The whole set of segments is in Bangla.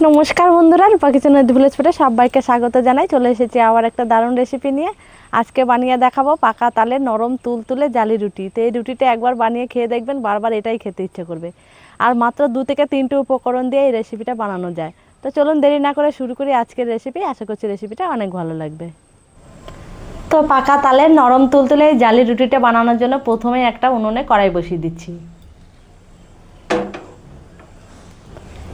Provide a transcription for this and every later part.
নমস্কার বন্ধুরা, রূপা কিচেন উইথ ভিলেজ ফুডে সবাইকে স্বাগত জানাই। চলে এসেছি আবার একটা দারুণ রেসিপি নিয়ে। আজকে বানিয়ে দেখাবো পাকা তালের নরম তুলতুলে জালি রুটি। তো এই রুটিটা একবার বানিয়ে খেয়ে দেখবেন, বারবার এটাই খেতে ইচ্ছে করবে। আর মাত্র 2 থেকে 3টে উপকরণ দিয়ে এই রেসিপিটা বানানো যায়। তো চলুন দেরি না করে শুরু করি আজকের রেসিপি। আশা করছি রেসিপিটা অনেক ভালো লাগবে। তো পাকা তালের নরম তুলতুলে এই জালি রুটিটা বানানোর জন্য প্রথমে একটা উনুনে কড়াই বসিয়ে দিচ্ছি।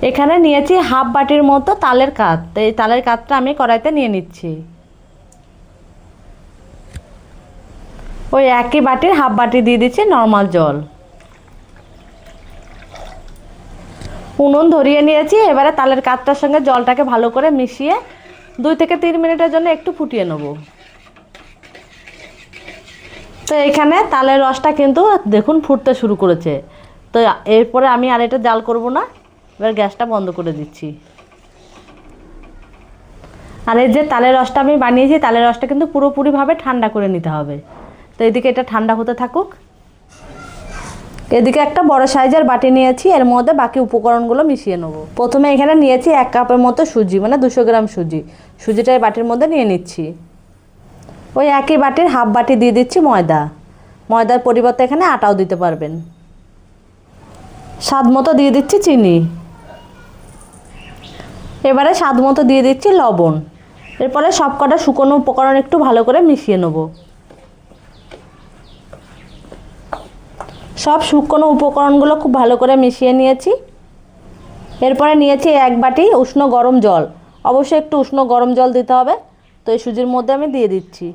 এখানে নিয়েছি হাফ বাটির মতো তালের কাত। তো এই তালের কাতটা আমি কড়াইতে নিয়ে নিচ্ছি। ওই একই বাটির হাফ বাটি দিয়ে দিচ্ছি নর্মাল জল। উনুন ধরিয়ে নিয়েছি। এবারে তালের কাতটার সঙ্গে জলটাকে ভালো করে মিশিয়ে 2 থেকে 3 মিনিটের জন্য একটু ফুটিয়ে নেব। তো এখানে তালের রসটা কিন্তু দেখুন ফুটতে শুরু করেছে। তো এরপরে আমি আর এটা জাল করব না, এবার গ্যাসটা বন্ধ করে দিচ্ছি। আর এই যে তালের রসটা আমি বানিয়েছি, তালের রসটা কিন্তু পুরোপুরিভাবে ঠান্ডা করে নিতে হবে। তো এদিকে এটা ঠান্ডা হতে থাকুক। এদিকে একটা বড় সাইজের বাটি নিয়েছি, এর মধ্যে বাকি উপকরণগুলো মিশিয়ে নেব। প্রথমে এখানে নিয়েছি 1 কাপের মতো সুজি, মানে 200 গ্রাম সুজি। সুজিটা এই বাটির মধ্যে নিয়ে নিচ্ছি। ওই একই বাটির হাফ বাটি দিয়ে দিচ্ছি ময়দা। ময়দার পরিবর্তে এখানে আটাও দিতে পারবেন। স্বাদ মতো দিয়ে দিচ্ছি চিনি। এবারে স্বাদ মতো দিয়ে দিচ্ছি লবণ। এরপরে সব কটা শুকনো উপকরণ একটু ভালো করে মিশিয়ে নেব। সব শুকনো উপকরণগুলো খুব ভালো করে মিশিয়ে নিয়েছি। এরপরে নিয়েছি 1 বাটি উষ্ণ গরম জল। অবশ্যই একটু উষ্ণ গরম জল দিতে হবে। তো এই সুজির মধ্যে আমি দিয়ে দিচ্ছি।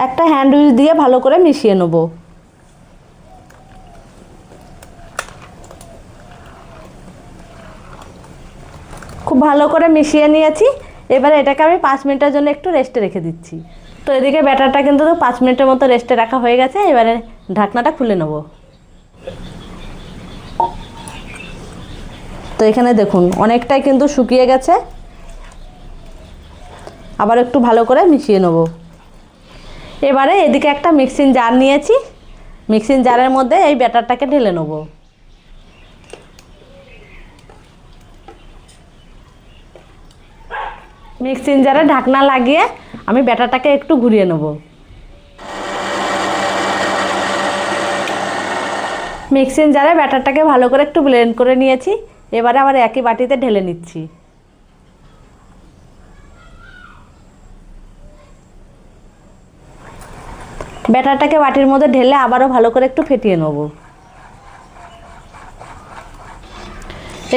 একটা হ্যান্ড উইচ দিয়ে ভালো করে মিশিয়ে নেব। খুব ভালো করে মিশিয়ে নিয়েছি। এবারে এটাকে আমি 5 মিনিটের জন্য একটু রেস্টে রেখে দিচ্ছি। তো এদিকে ব্যাটারটা কিন্তু 5 মিনিটের মতো রেস্টে রাখা হয়ে গেছে। এবারে ঢাকনাটা খুলে নেব। তো এখানে দেখুন অনেকটাই কিন্তু শুকিয়ে গেছে। আবার একটু ভালো করে মিশিয়ে নেব। এবারে এদিকে একটা মিক্সিং জার নিয়েছি। মিক্সিং জারের মধ্যে এই ব্যাটারটাকে ঢেলে নেব। মিক্সিং জারে ঢাকনা লাগিয়ে আমি ব্যাটারটাকে একটু ঘুরিয়ে নেব। মিক্সিং জারে ব্যাটারটাকে ভালো করে একটু ব্লেন্ড করে নিয়েছি। এবারে আবার একই বাটিতে ঢেলে নিচ্ছি। ব্যাটারটাকে বাটির মধ্যে ঢেলে আবারও ভালো করে একটু ফেটিয়ে নেব।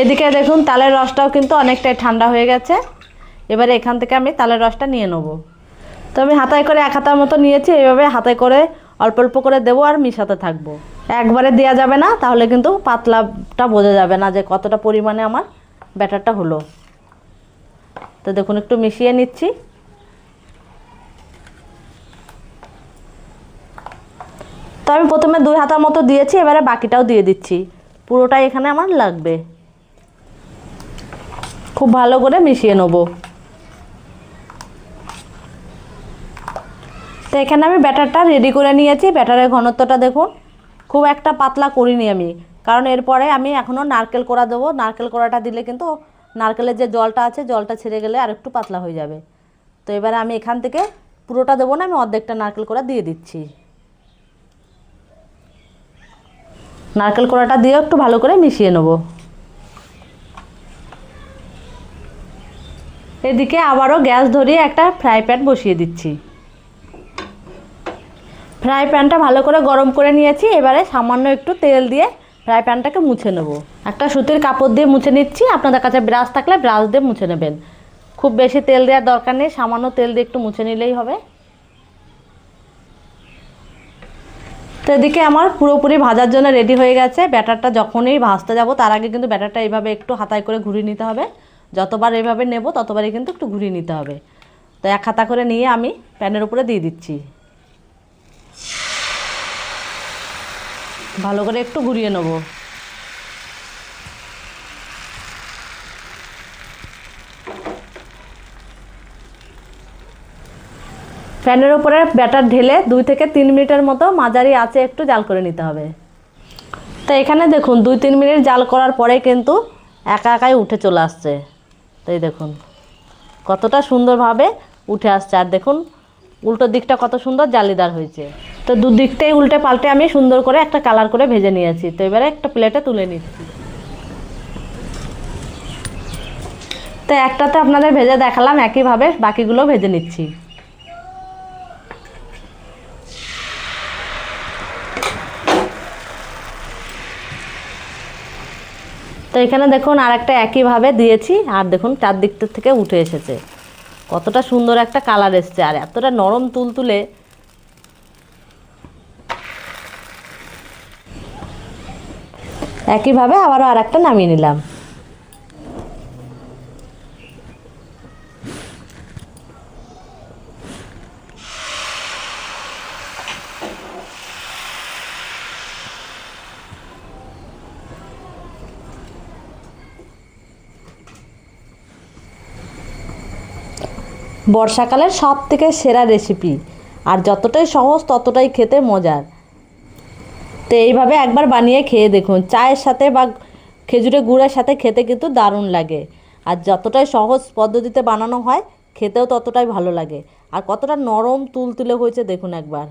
এদিকে দেখুন তালের রসটাও কিন্তু অনেকটাই ঠান্ডা হয়ে গেছে। এবারে এখান থেকে আমি তালের রসটা নিয়ে নেব। তো আমি হাতায় করে 1 হাতার মতো নিয়েছি। এইভাবে হাতায় করে অল্প অল্প করে দেবো আর মিশাতে থাকবো। একবারে দেওয়া যাবে না, তাহলে কিন্তু পাতলাটা বোঝা যাবে না যে কতটা পরিমাণে আমার ব্যাটারটা হলো। তো দেখুন একটু মিশিয়ে নিচ্ছি। তো আমি প্রথমে 2 হাতার মতো দিয়েছি, এবারে বাকিটাও দিয়ে দিচ্ছি। পুরোটাই এখানে আমার লাগবে। খুব ভালো করে মিশিয়ে নেব। তো এখানে আমি ব্যাটারটা রেডি করে নিয়েছি। ব্যাটারের ঘনত্বটা দেখুন, খুব একটা পাতলা করিনি আমি, কারণ এরপরে আমি এখনও নারকেল কোড়া দেবো। নারকেল কোড়াটা দিলে কিন্তু নারকেলের যে জলটা আছে, জলটা ছেড়ে গেলে আর একটু পাতলা হয়ে যাবে। তো এবারে আমি এখান থেকে পুরোটা দেবো না, আমি অর্ধেকটা নারকেল কোড়া দিয়ে দিচ্ছি। নারকেল কোড়াটা দিয়ে একটু ভালো করে মিশিয়ে নেব। এদিকে আবারও গ্যাস ধরিয়ে একটা ফ্রাই প্যান বসিয়ে দিচ্ছি। ফ্রাই প্যানটা ভালো করে গরম করে নিয়েছি। এবারে সামান্য একটু তেল দিয়ে ফ্রাই প্যানটাকে মুছে নেব। একটা সুতির কাপড় দিয়ে মুছে নিচ্ছি। আপনাদের কাছে ব্রাশ থাকলে ব্রাশ দিয়ে মুছে নেবেন। খুব বেশি তেল দেওয়ার দরকার নেই, সামান্য তেল দিয়ে একটু মুছে নিলেই হবে। তো এদিকে আমার পুরোপুরি ভাজার জন্য রেডি হয়ে গেছে। ব্যাটারটা যখনই ভাজতে যাব তার আগে কিন্তু ব্যাটারটা এইভাবে একটু হাতায় করে ঘুরিয়ে নিতে হবে। যতবার এইভাবে নেব ততবারই কিন্তু একটু ঘুরিয়ে নিতে হবে। তো 1 হাতা করে নিয়ে আমি প্যানের উপরে দিয়ে দিচ্ছি। ভালো করে একটু ঘুরিয়ে নেব। প্যানের উপরে ব্যাটার ঢেলে 2 থেকে 3 মিনিটের মতো মাঝারি আঁচে একটু জাল করে নিতে হবে। তো এখানে দেখুন 2-3 মিনিট জাল করার পরে কিন্তু একা একাই উঠে চলে আসছে। তো এই দেখুন কতটা সুন্দরভাবে উঠে আসছে, আর দেখুন উল্টো দিকটা কত সুন্দর জালিদার হয়েছে। তো দুদিকটাই উল্টে পাল্টে আমি সুন্দর করে একটা কালার করে ভেজে নিয়েছি। তো এবারে একটা প্লেটে তুলে নিচ্ছি। তো একটাতে আপনাদের ভেজে দেখালাম, একইভাবে বাকিগুলো ভেজে নিচ্ছি। তো এখানে দেখুন আর একটা একইভাবে দিয়েছি, আর দেখুন চারদিকটা থেকে উঠে এসেছে, কতটা সুন্দর একটা কালার এসছে আর এতটা নরম তুলতুলে। একইভাবে আবারও আর একটা নামিয়ে নিলাম। বর্ষাকালের সব থেকে সেরা রেসিপি, আর যতটাই সহজ ততটাই খেতে মজার। তো এইভাবে একবার বানিয়ে খেয়ে দেখুন, চায়ের সাথে বা খেজুরের গুড়ের সাথে খেতে কিন্তু দারুণ লাগে। আর যতটাই সহজ পদ্ধতিতে বানানো হয় খেতেও ততটাই ভালো লাগে। আর কতটা নরম তুলতুলে হয়েছে দেখুন একবার,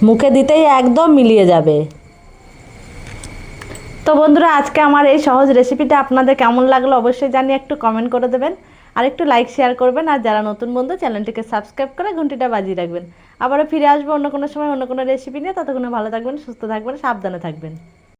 মুখে দিতেই একদম মিলিয়ে যাবে। তো বন্ধুরা, আজকে আমার এই সহজ রেসিপিটা আপনাদের কেমন লাগলো অবশ্যই জানিয়ে একটু কমেন্ট করে দেবেন, আর একটু লাইক শেয়ার করবেন, আর যারা নতুন বন্ধু চ্যানেলটিকে সাবস্ক্রাইব করে ঘন্টিটা বাজিয়ে রাখবেন। আবারও ফিরে আসবো অন্য কোনো সময় অন্য কোনো রেসিপি নিয়ে। ততক্ষণে ভালো থাকবেন, সুস্থ থাকবেন, সাবধানে থাকবেন।